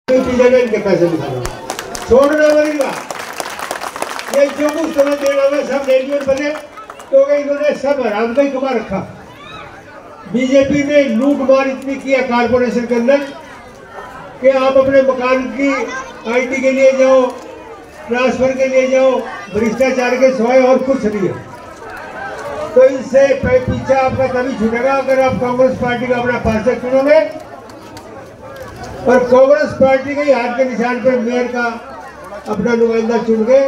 इनके पैसे निकालो, छोड़ना पड़ेगा। ये जो कुछ समय देना में सब रेडियो बने तो इन्होंने सब हराम का ही कमा रखा। बीजेपी ने लूट मार इतनी किया कारपोरेशन के अंदर कि आप अपने मकान की आईटी के लिए जाओ, ट्रांसफर के लिए जाओ, भ्रष्टाचार के सिवाय और कुछ नहीं है। तो इससे पीछे आपका तभी छूटेगा अगर आप कांग्रेस पार्टी का अपना पार्षद चुनोगे और कांग्रेस पार्टी के हाथ के निशान पर मेयर का अपना नुमाइंदा चुन के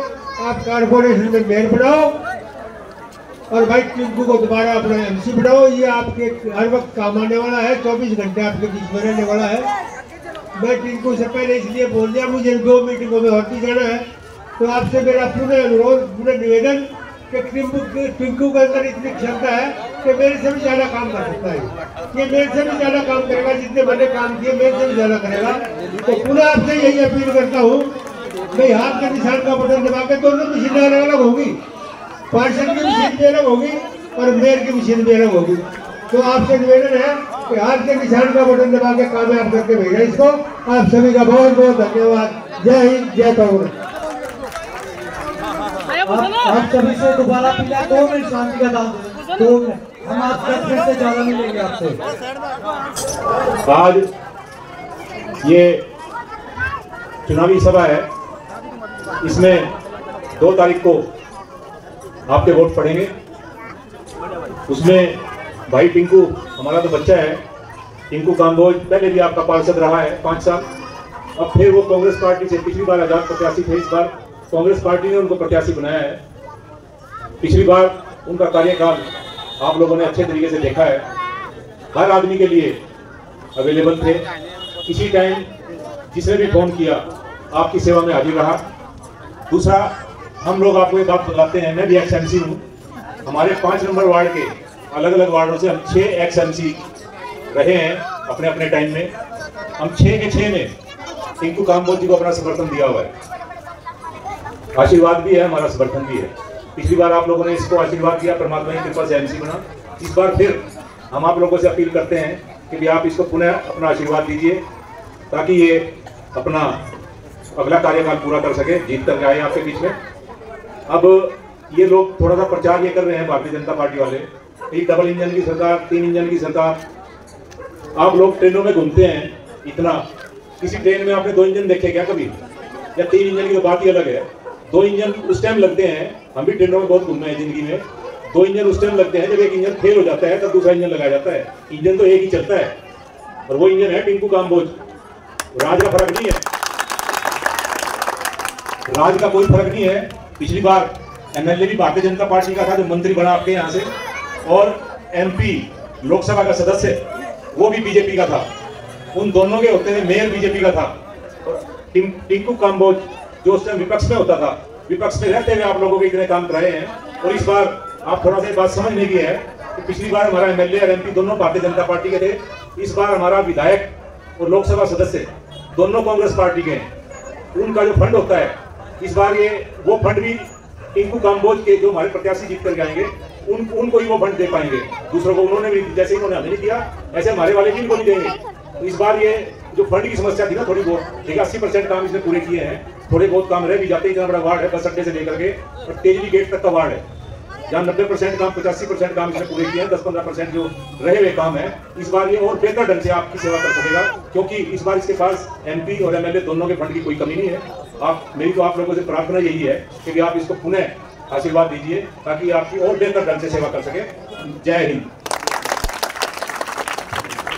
आप कारपोरेशन में मेयर बनाओ और भाई टिंकू को दोबारा अपना एमसी बनाओ। ये आपके हर वक्त काम आने वाला है, 24 घंटे आपके बीच में रहने वाला है। मैं टिंकू से पहले इसलिए बोल दिया, मुझे 2 मीटिंगों में होती जाना है, तो आपसे मेरा पूरे अनुरोध, पूरे निवेदन कि टिंकू के अंदर इतनी क्षमता है कि मेरे से भी ज्यादा काम कर सकता है। ये मेरे से भी ज्यादा काम करेगा, जितने मैंने काम किए मेरे से भी ज्यादा करेगा। तो पुनः आपसे यही अपील करता हूँ, मैं हाथ के निशान का बटन दबा के दोनों मशीनें अलग अलग होगी, पार्षद की मशीन भी अलग होगी और मेयर की मशीन भी अलग होगी। तो आपसे निवेदन है कि हाथ के निशान का बटन दबा के कामयाब करके भेजा इसको। आप सभी का बहुत बहुत धन्यवाद। जय हिंद, जय कांग्रेस। आप सभी से दोबारा 2 मिनट शांति का दान दें, 2 मिनट। हम आप 10 मिनट से ज्यादा नहीं लेंगे आपसे। आज ये चुनावी सभा है, इसमें 2 तारीख को आपके वोट पड़ेंगे। उसमें भाई टिंकू हमारा तो बच्चा है, टिंकू काम्बोज पहले भी आपका पार्षद रहा है 5 साल। अब फिर वो कांग्रेस पार्टी से, पिछली बार आजाद प्रत्याशी थे, इस बार कांग्रेस पार्टी ने उनको प्रत्याशी बनाया है। पिछली बार उनका कार्यकाल आप लोगों ने अच्छे तरीके से देखा है, हर आदमी के लिए अवेलेबल थे। किसी टाइम जिसने भी फोन किया आपकी सेवा में हाजिर रहा। दूसरा, हम लोग आपको एक बात बताते हैं, मैं भी एक्स एमसी हूँ। हमारे 5 नंबर वार्ड के अलग अलग वार्डों से हम 6 एक्स एमसी रहे हैं अपने अपने टाइम में। हम 6 के 6 में टिंकू काम्बोज जी को अपना समर्थन दिया हुआ है, आशीर्वाद भी है, हमारा समर्थन भी है। पिछली बार आप लोगों ने इसको आशीर्वाद दिया, परमात्मा की कृपा से एमसी बना। इस बार फिर हम आप लोगों से अपील करते हैं कि भी आप इसको पुनः अपना आशीर्वाद दीजिए ताकि ये अपना अगला कार्यकाल पूरा कर सके, जीत कर आए आपके बीच में। अब ये लोग थोड़ा सा प्रचार ये कर रहे हैं भारतीय जनता पार्टी वाले, एक डबल इंजन की सरकार, 3 इंजन की सरकार। आप लोग ट्रेनों में घूमते हैं इतना, किसी ट्रेन में आपने 2 इंजन देखे क्या कभी? या 3 इंजन की तो बात ही अलग है। 2 इंजन उस टाइम लगते हैं, हम भी ट्रेनों में बहुत घूमे हैं जिंदगी में। 2 इंजन उस टाइम लगते हैं जब एक इंजन फेल हो जाता है, तब दूसरा इंजन लगाया जाता है। इंजन तो एक ही चलता है और वो इंजन है टिंकू काम्बोज। राज का फर्क नहीं है, राज का कोई फर्क नहीं है। पिछली बार एमएलए भी भारतीय जनता पार्टी का था जो मंत्री बना आपके यहाँ से, और एमपी लोकसभा का सदस्य वो भी बीजेपी का था। उन दोनों के होते हुए मेयर बीजेपी का था। और टिंकू काम्बोज जो उस टाइम विपक्ष में होता था, विपक्ष में रहते हुए आप लोगों के इतने काम कराए हैं। और इस बार आप थोड़ा सा बात समझने की है कि पिछली बार हमारा एमएलए और एमपी दोनों भारतीय जनता पार्टी के थे, इस बार हमारा विधायक और लोकसभा सदस्य दोनों कांग्रेस पार्टी के हैं। उनका जो फंड होता है इस बार ये वो फंड भी टिंकू काम्बोज के जो हमारे प्रत्याशी जीत कर जाएंगे उनको ही वो फंड दे पाएंगे। दूसरों को उन्होंने भी, जैसे इन्होंने हमें नहीं दिया ऐसे हमारे वाले भी इनको नहीं देंगे। तो इस बार ये जो फंड की समस्या थी ना थोड़ी बहुत, देखिए 80% काम इसने पूरे किए हैं, थोड़े बहुत काम रह भी जाते। इतना बड़ा वार्ड है, बस अड्डे से लेकर के और तेजली गेट तक का वार्ड है, जहाँ 90% काम, 85% काम इसने पूरे किए हैं। 10-15% जो रहे हुए काम है, इस बार ये और बेहतर ढंग से आपकी सेवा कर सकेगा, क्योंकि इस बार इसके पास एमपी और एमएलए दोनों के फंड की कोई कमी नहीं है। मेरी तो आप लोगों से प्रार्थना यही है कि आप इसको पुनः आशीर्वाद दीजिए ताकि आपकी और बेहतर ढंग से सेवा कर सके। जय हिंद।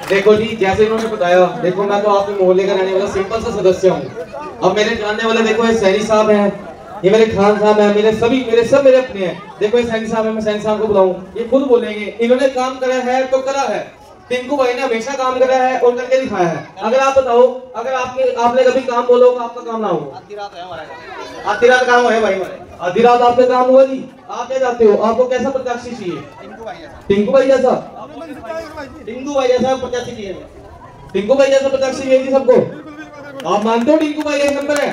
देखो जी, जैसे इन्होंने बताया, देखो मैं तो आपके मोहल्ले का रहने वाला सिंपल सा सदस्य हूँ। अब मेरे जानने वाले देखो ये सैनी साहब हैं, ये मेरे खान साहब हैं, मेरे सब मेरे अपने हैं। देखो ये सैनी साहब है, मैं सैनी साहब को बुलाऊं, ये खुद बोलेंगे इन्होंने काम करा है तो करा है। टिंकू भाई ने हमेशा काम करा है और करके दिखाया है। अगर आप बताओ, अगर आपने कभी काम बोला होगा आपका काम ना हो। आधी रात है हमारा, आधी रात काम है भाई हमारे, आधी रात आपका काम हुआ जी। आप क्या चाहते हो, आपको कैसा प्रत्याशी चाहिए? टिंकू भाई जैसा, टिंकू भाई जैसा प्रत्याशी चाहिए, टिंकू भाई जैसा प्रत्याशी चाहिए सबको। आप मानते हो टिंकू भाई एक नंबर है?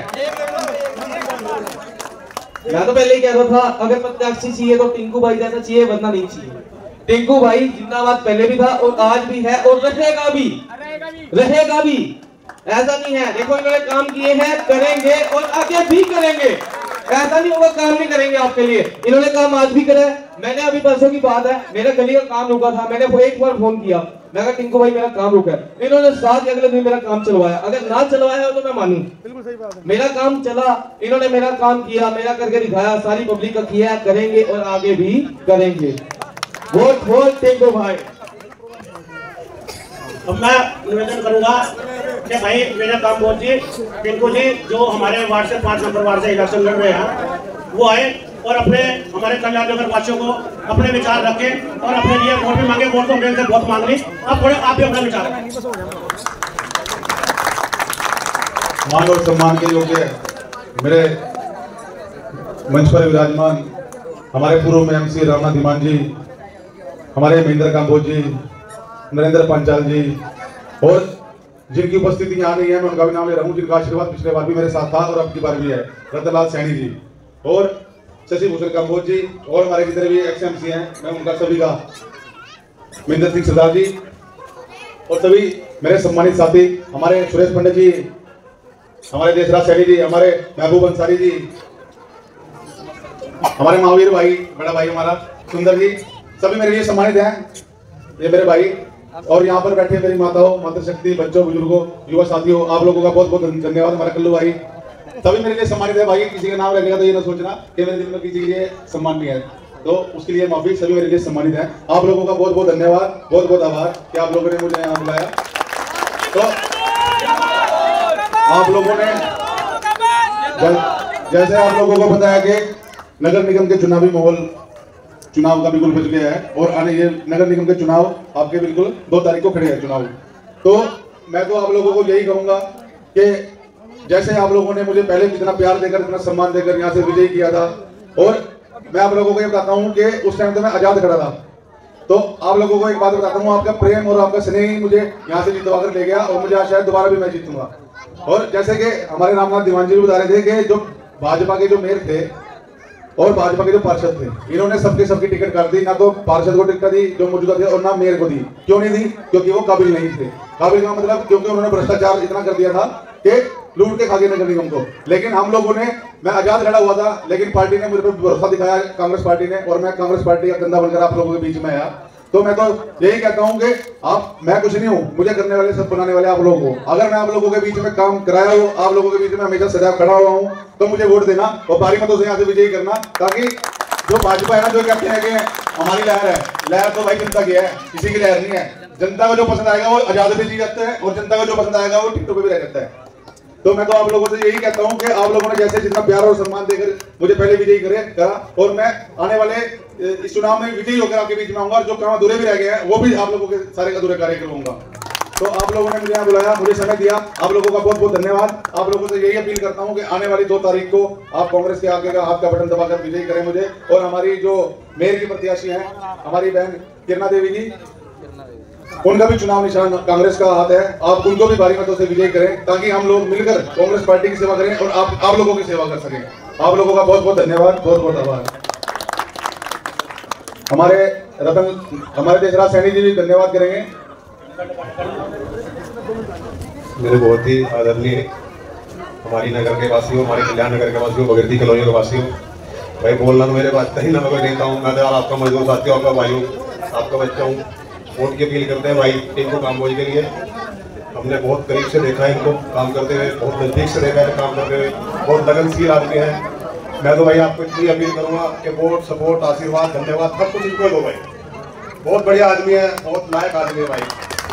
मैं तो पहले ही कह रहा था, अगर प्रत्याशी चाहिए तो टिंकू भाई जैसा चाहिए, वरना नहीं चाहिए। टिंकू भाई जिंदाबाद पहले भी था और आज भी है और रहेगा भी। ऐसा नहीं है। देखो इन्होंने काम किए हैं, करेंगे और आगे भी करेंगे। ऐसा नहीं होगा काम नहीं करेंगे आपके लिए। इन्होंने काम आज भी करा है। मैंने अभी परसों की बात है, मेरा गली का काम रुका था, मैंने वो एक बार फोन किया, मैं कहा टिंकू भाई मेरा काम रुका है। इन्होंने साथ ही अगले दिन मेरा काम चलवाया। अगर ना चलवाया हो तो मैं मानूं, बिल्कुल सही बात है। मेरा काम चला, इन्होंने मेरा काम किया, मेरा करके दिखाया, सारी पब्लिक का किया, करेंगे और आगे भी करेंगे। वोट वोट टिंकू भाई। अब मैं निवेदन करूंगा कि भाई मेरा काम बहुत जी टिंकू जी जो हमारे वार्ड से 5 नंबर वार्ड से इलेक्शन लड़ रहे हैं वो आए और अपने हमारे कल्याण नगर वासियों को अपने विचार रखें और अपने लिए वोट भी मांगे। वोट तो हमने बहुत मांग ली, अब थोड़े आप भी अपना विचार रखें। मान और सम्मान के योग्य मेरे मंच पर विराजमान हमारे पूर्व में एमसी रामनाथ धीमान जी, हमारे महेंद्र काम्बोज जी, नरेंद्र पांचाल जी और जिनकी उपस्थिति यहाँ नहीं है मैं उनका भी नाम ले रहा हूँ, जिनका आशीर्वाद पिछले बार भी मेरे साथ था और अब की बार भी है, रतनलाल सैनी जी और शशि भूषण काम्बोज जी और हमारे जितने भी एक्स एमसी हैं मैं उनका सभी का, महेंद्र सिंह सरदार जी और सभी मेरे सम्मानित साथी, हमारे सुरेश पंडित जी, हमारे देशराज सैनी जी, हमारे महबूब अंसारी जी, हमारे महावीर भाई, बड़ा भाई हमारा सुंदर जी, सभी मेरे लिए सम्मानित हैं, ये मेरे भाई और यहाँ पर बैठे मेरी माताओं, मातृशक्ति, बच्चों, बुजुर्गों, युवा साथियों, आप लोगों का बहुत बहुत धन्यवाद। हमारा कल्लू भाई सभी मेरे लिए सम्मानित है। भाई किसी का नाम लेने का तो ये ना सोचना कि मेरे दिल में किसी के लिए सम्मान नहीं है, तो उसके लिए माफी। सभी मेरे लिए सम्मानित हैं। आप लोगों का बहुत बहुत धन्यवाद, बहुत बहुत आभार कि आप लोगों ने मुझे यहाँ बुलाया। तो आप लोगों ने जैसे आप लोगों को बताया कि नगर निगम के चुनावी माहौल, चुनाव का बिल्कुल बच गया है और आने ये नगर निगम के चुनाव आपके बिल्कुल 2 तारीख को खड़े हैं चुनाव। तो मैं तो आप लोगों को यही कहूंगा कि जैसे आप लोगों ने मुझे पहले कितना प्यार देकर, इतना सम्मान देकर यहाँ से विजयी किया था और मैं आप लोगों को ये बताता हूँ कि उस टाइम तो मैं आजाद खड़ा था, तो आप लोगों को एक बात बताता हूँ, आपका प्रेम और आपका स्नेह ही मुझे यहाँ से जितवा कर ले गया और मुझे आशा है दोबारा भी मैं जीतूंगा। और जैसे कि हमारे रामनाथ धीमान जी भी बता रहे थे कि जो भाजपा के जो मेयर थे और भाजपा के जो पार्षद थे, इन्होंने सबकी टिकट काट दी, ना तो पार्षद को टिकट दी जो मौजूदा थे और ना मेयर को दी। क्यों नहीं दी? क्योंकि वो काबिल नहीं थे। काबिल का मतलब क्योंकि उन्होंने भ्रष्टाचार इतना कर दिया था कि लूट के खा गए नगर निगम को। लेकिन हम लोगों ने, मैं आजाद खड़ा हुआ था लेकिन पार्टी ने मुझे पर भरोसा दिखाया, कांग्रेस पार्टी ने, और मैं कांग्रेस पार्टी का कंधा बनकर आप लोगों के बीच में आया। तो मैं तो यही कहता हूं कि मैं कुछ नहीं हूं, मुझे करने वाले सब बनाने वाले आप लोगों को। अगर मैं आप लोगों के बीच में काम कराया हो, आप लोगों के बीच में हमेशा सदैव खड़ा हुआ हूं, तो मुझे वोट देना और भारी मतों से यहाँ से विजयी करना, ताकि जो भाजपा है ना, जो कहते हैं कि हमारी लहर है, लहर तो भाई जनता की है, किसी की लहर नहीं है। जनता को जो पसंद आएगा वो आजाद भी जी जाता है और जनता को जो पसंद आएगा वो टिकटों पे भी रह जाता है। तो मैं तो आप लोगों से यही कहता हूं कि आप लोगों ने जैसे जितना प्यार और सम्मान देकर मुझे पहले विजयी करा और मैं आने वाले इस चुनाव में विजयी होकर आपके बीच में आऊंगा और जो काम अधूरे भी रह गए हैं वो भी आप लोगों के सारे अधूरे कार्य करूंगा। तो आप लोगों ने मुझे यहाँ बुलाया, मुझे समय दिया, आप लोगों का बहुत बहुत धन्यवाद। आप लोगों से यही अपील करता हूँ कि आने वाली 2 तारीख को आप कांग्रेस के आगे का हाथ का बटन दबाकर विजयी करें मुझे। और हमारी जो मेयर की प्रत्याशी हैं, हमारी बहन किरणा देवी जी, उनका भी चुनाव निशान कांग्रेस का हाथ है, आप उनको भी भारी मतों से विजयी करें, ताकि हम लोग मिलकर कांग्रेस पार्टी की सेवा करें और आप लोगों की सेवा कर सकें। आप लोगों का बहुत बहुत धन्यवाद, बहुत बहुत आभार। हमारे देशराज सैनी जी भी धन्यवाद करेंगे। मेरे बहुत ही आदरणीय हमारी नगर के वासियों, हमारे कल्याण नगर के वासियों, भगीरथी कॉलोनी के वासियों, भाई बोलना तो मेरे बात कहीं ना मैं देता हूँ। मैं तो आपका मजदूर साथी, आपका भाई हूँ, आपका बच्चा हूँ। वोट की अपील करते हैं भाई टिंकू काम्बोज के लिए। हमने बहुत करीब से देखा है इनको काम करते हुए, बहुत नजदीक से देखा है काम करते हुए, बहुत लगनशील आदमी है। मैं तो भाई आपको इतनी अपील करूंगा कि वोट, सपोर्ट, आशीर्वाद, धन्यवाद सब कुछ इनको दो भाई। बहुत बढ़िया आदमी है, बहुत लायक आदमी है भाई।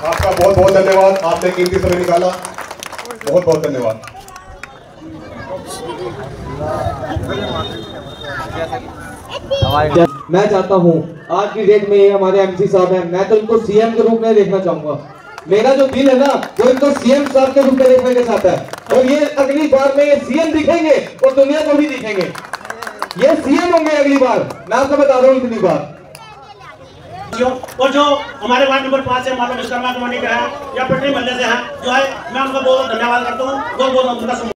आपका बहुत बहुत धन्यवाद, आपने कीमती समय निकाला, बहुत बहुत धन्यवाद। मैं चाहता हूँ आज की डेट में ये हमारे एमसी साहब हैं, मैं तो इनको सीएम के रूप में देखना चाहूंगा। मेरा जो दिल है ना वो इनको सीएम साहब के रूप में देखने के साथ है और ये अगली बार में ये सीएम दिखेंगे और दुनिया को भी दिखेंगे। ये सीएम होंगे अगली बार, मैं आपको बता रहा हूँ इतनी बार। और जो हमारे वार्ड नंबर 5 से मालूम विश्वकर्मा कॉलोनी का है या पटरी महल्ले से है जो है, मैं उनका बहुत धन्यवाद करता हूँ, बहुत बहुत उनका